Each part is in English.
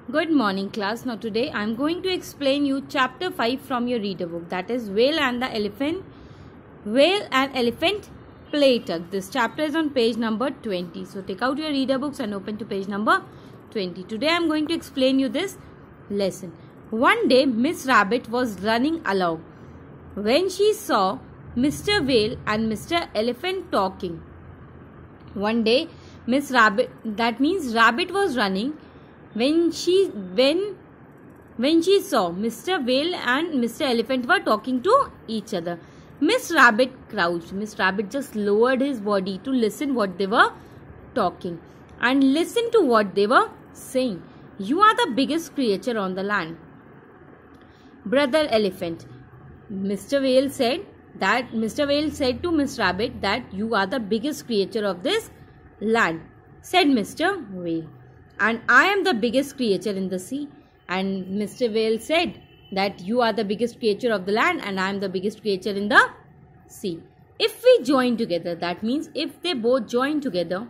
Good morning class. Now today I am going to explain you chapter 5 from your reader book, that is Whale and Elephant Play Tug. This chapter is on page number 20. So take out your reader books and open to page number 20. Today I am going to explain you this lesson. One day Miss Rabbit was running along when she saw Mr. Whale and Mr. Elephant talking. One day Miss Rabbit, that means Rabbit was running when she saw Mr. Whale and Mr. Elephant were talking to each other. Miss Rabbit crouched. Miss Rabbit just lowered his body to listen what they were talking and listen to what they were saying. "You are the biggest creature on the land, Brother Elephant." Mr. Whale said to Miss Rabbit that you are the biggest creature of this land. Said Mr. Whale, "And I am the biggest creature in the sea." And Mr. Whale said that you are the biggest creature of the land and I am the biggest creature in the sea. If we join together, that means if they both join together,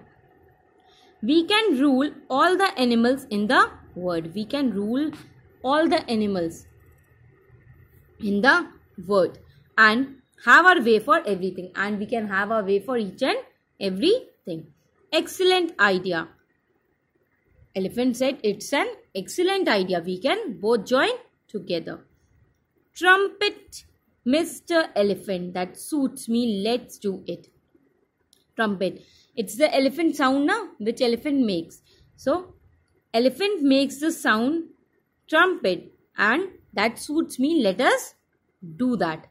we can rule all the animals in the world. We can rule all the animals in the world and have our way for everything. And we can have our way for each and everything. Excellent idea. Elephant said, "It's an excellent idea. We can both join together." Trumpet, Mr. Elephant. That suits me. Let's do it. Trumpet. It's the elephant sound now, which elephant makes. So, elephant makes the sound trumpet and that suits me. Let us do that.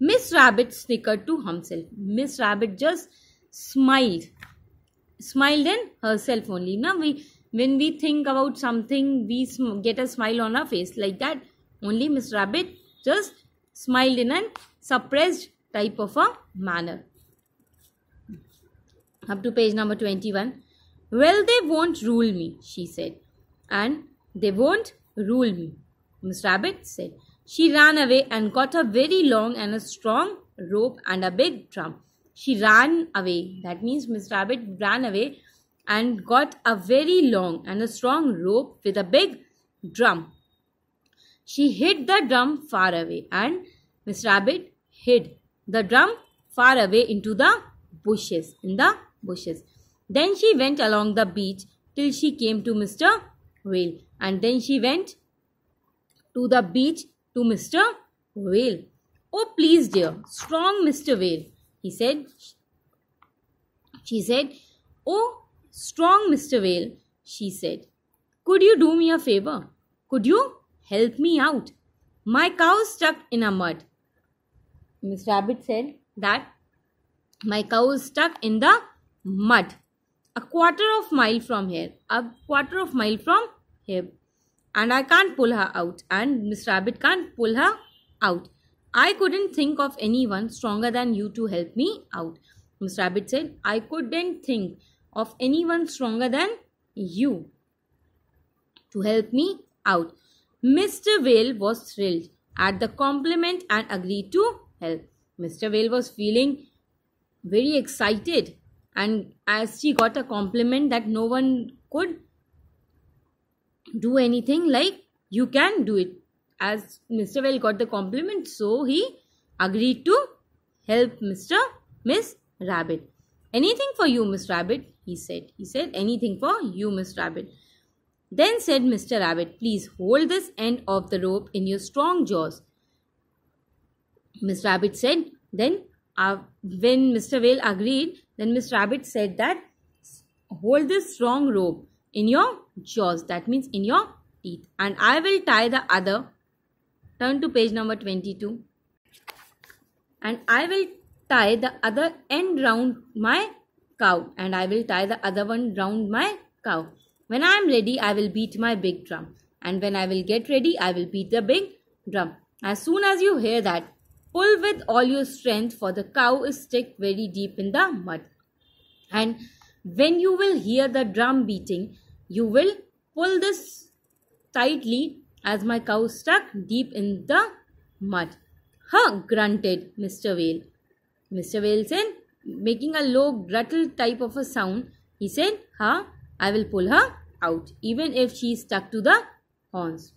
Miss Rabbit snickered to herself. Miss Rabbit just smiled in herself only. Now when we think about something, we get a smile on our face like that. Only Miss Rabbit just smiled in a suppressed type of a manner. Up to page number 21. "Well, they won't rule me," she said. "And they won't rule me," Miss Rabbit said. She ran away and got a very long and a strong rope and a big drum. She ran away. That means Miss Rabbit ran away and got a very long and a strong rope with a big drum. She hid the drum far away and Miss Rabbit hid the drum far away into the bushes, Then she went along the beach till she came to Mr. Whale. And then she went to the beach to Mr. Whale. "Oh, please, dear, strong Mr. Whale," he said. She said, "Oh, strong Mr. Whale," she said, "could you do me a favor? Could you help me out? My cow is stuck in a mud." Miss Rabbit said that my cow is stuck in the mud a quarter of a mile from here, and I can't pull her out, and Miss Rabbit can't pull her out. "I couldn't think of anyone stronger than you to help me out." Miss Rabbit said, "I couldn't think of anyone stronger than you to help me out." Mr. Whale was thrilled at the compliment and agreed to help. Mr. Whale was feeling very excited, and as she got a compliment that no one could do anything like you can do it. As Mr. Whale got the compliment, so he agreed to help Miss Rabbit. "Anything for you, Miss Rabbit," he said. "Anything for you, Miss Rabbit." Then said Mr. Rabbit, "Please hold this end of the rope in your strong jaws." Miss Rabbit said. Then when Mr. Whale agreed, then Miss Rabbit said that hold this strong rope in your jaws, that means in your teeth, and I will tie the other. Turn to page number 22. "And I will tie the other end round my cow, and I will tie the other one round my cow. When I am ready, I will beat my big drum, and when I will get ready, I will beat the big drum. As soon as you hear that, pull with all your strength, for the cow is stuck very deep in the mud. And when you will hear the drum beating, you will pull this tightly, as my cow is stuck deep in the mud." "Huh," grunted Mr. Whale. Mr. Whale said, making a low gruttle type of a sound, he said, "Huh, I will pull her out, even if she stuck to the horns.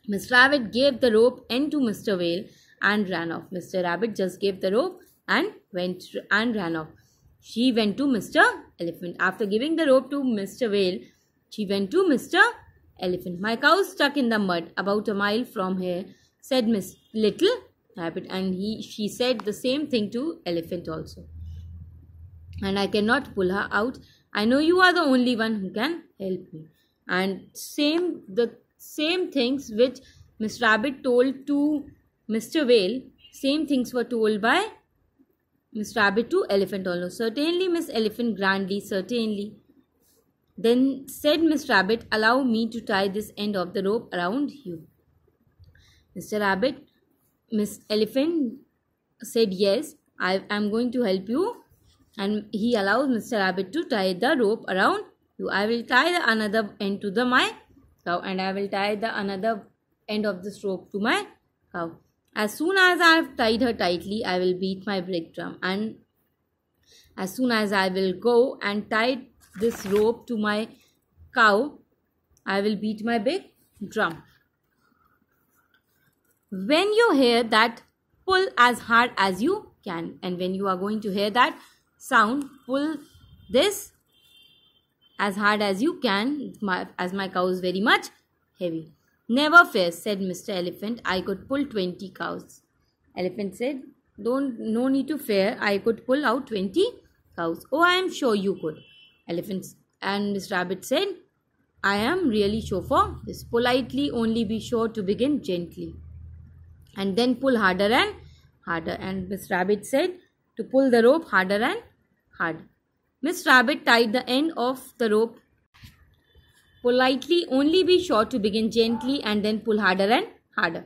Miss Rabbit gave the rope end to Mr. Whale and ran off. Mr. Rabbit just gave the rope and went and ran off. She went to Mr. Elephant. After giving the rope to Mr. Whale, she went to Mr. Elephant. My cow's stuck in the mud about a mile from here, said Miss Little Rabbit, and she said the same thing to Elephant also. And I cannot pull her out. I know you are the only one who can help me. And the same things which Miss Rabbit told to Mr. Whale, same things were told by Miss Rabbit to Elephant also. Certainly, Miss Elephant, grandly, certainly. Then said Miss Rabbit, allow me to tie this end of the rope around you. Mr. Rabbit, Miss Elephant said, yes, I am going to help you. And he allows Mr. Rabbit to tie the rope around you. I will tie the another end to my cow, and I will tie the another end of this rope to my cow. As soon as I have tied her tightly, I will beat my big drum. And as soon as I will go and tie this rope to my cow, I will beat my big drum. When you hear that, pull as hard as you can. And when you are going to hear that sound, pull this as hard as you can, as my cow is very much heavy. Never fear, said Mr. Elephant. I could pull 20 cows. Elephant said, no need to fear. I could pull out 20 cows. Oh, I am sure you could. Elephant and Miss Rabbit said, I am really sure for this. Politely, only be sure to begin gently. And then pull harder and harder. And Miss Rabbit said to pull the rope harder and harder. Miss Rabbit tied the end of the rope. Politely, only be sure to begin gently and then pull harder and harder.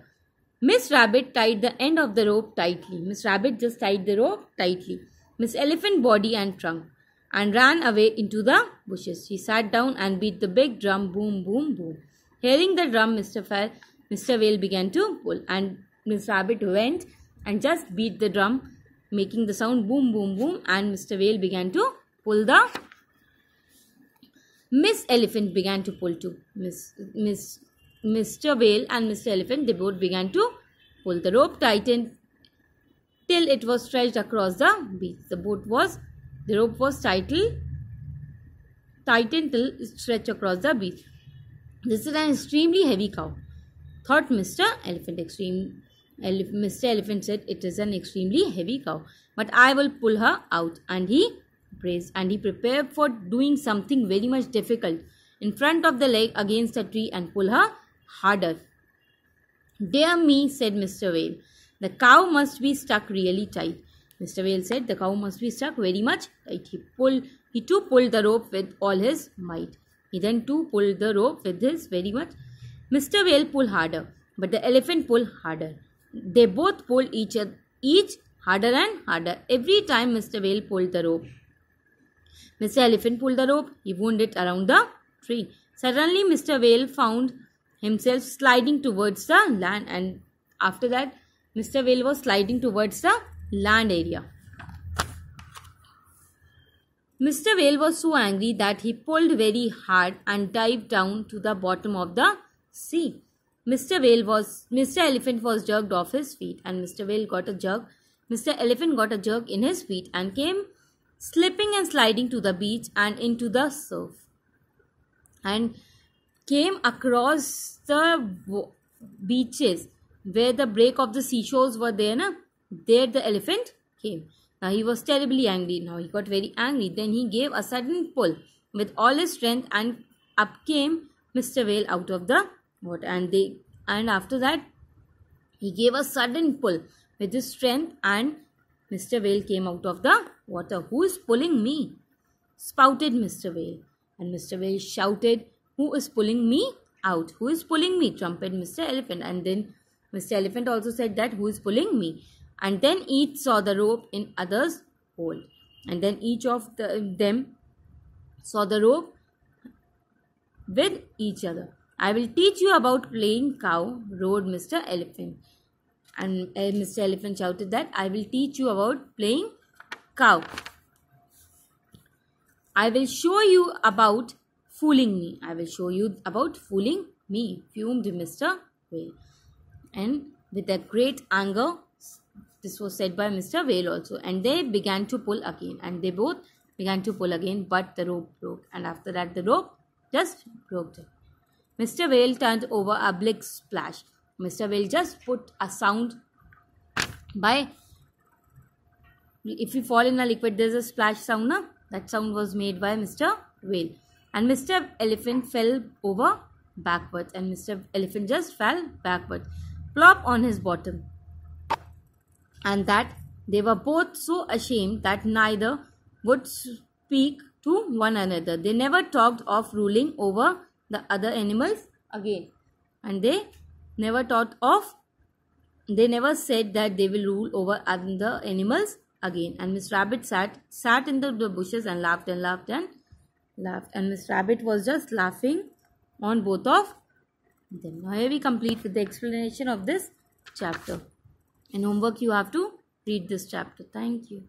Miss Rabbit tied the end of the rope tightly. Miss Rabbit just tied the rope tightly. Miss Elephant body and trunk and ran away into the bushes. She sat down and beat the big drum, boom, boom, boom. Hearing the drum, Mr. Whale began to pull, and Miss Rabbit went and just beat the drum, making the sound boom, boom, boom, and Mr. Whale began to pull the... Miss Elephant began to pull too. Mr. Whale and Mr. Elephant, they both began to pull. The rope tightened till it was stretched across the beach. The rope was tightened till it stretched across the beach. This is an extremely heavy cow, thought Mr. Elephant. Mr. Elephant said, it is an extremely heavy cow, but I will pull her out. And he praised, and he prepared for doing something very much difficult in front of the leg against a tree and pull her harder. Dear me, said Mr. Whale, the cow must be stuck really tight. Mr. Whale said, the cow must be stuck very much tight. He too pulled the rope with all his might. He then too pulled the rope with his very much. Mr. Whale pulled harder, but the elephant pulled harder. They both pulled each harder and harder. Every time Mr. Whale pulled the rope, Mr. Elephant pulled the rope. He wound it around the tree. Suddenly, Mr. Whale found himself sliding towards the land, and after that, Mr. Whale was sliding towards the land area. Mr. Whale was so angry that he pulled very hard and dived down to the bottom of the sea. Mr. Elephant was jerked off his feet, and Mr. Elephant got a jerk in his feet and came slipping and sliding to the beach and into the surf, and came across the beaches where the break of the seashores were there. There the elephant came. Now he was terribly angry. Now he got very angry. Then he gave a sudden pull with all his strength, and up came Mr. Whale out of the water. And after that, he gave a sudden pull with his strength, and Mr. Whale came out of the water. Who is pulling me? Spouted Mr. Whale. And Mr. Whale shouted, who is pulling me out? Who is pulling me? Trumpeted Mr. Elephant. And then Mr. Elephant also said that, who is pulling me? And then each saw the rope in other's hold. And then each of them saw the rope with each other. I will teach you about playing cow, roared Mr. Elephant. And Mr. Elephant shouted that, I will teach you about playing cow. I will show you about fooling me. I will show you about fooling me, fumed Mr. Whale. And with a great anger, this was said by Mr. Whale also. And they began to pull again. And they both began to pull again, but the rope broke. And after that, the rope just broke down. Mr. Whale turned over a big splash. Mr. Whale just put a sound by, if you fall in a liquid, there's a splash sound, na? That sound was made by Mr. Whale. And Mr. Elephant fell over backwards. And Mr. Elephant just fell backwards, plop on his bottom. And that they were both so ashamed that neither would speak to one another. They never talked of ruling over the other animals again. And they never said that they will rule over other animals again. And Miss Rabbit sat in the bushes and laughed and laughed and laughed. And Miss Rabbit was just laughing on both of them. Now here we complete with the explanation of this chapter. In homework you have to read this chapter. Thank you.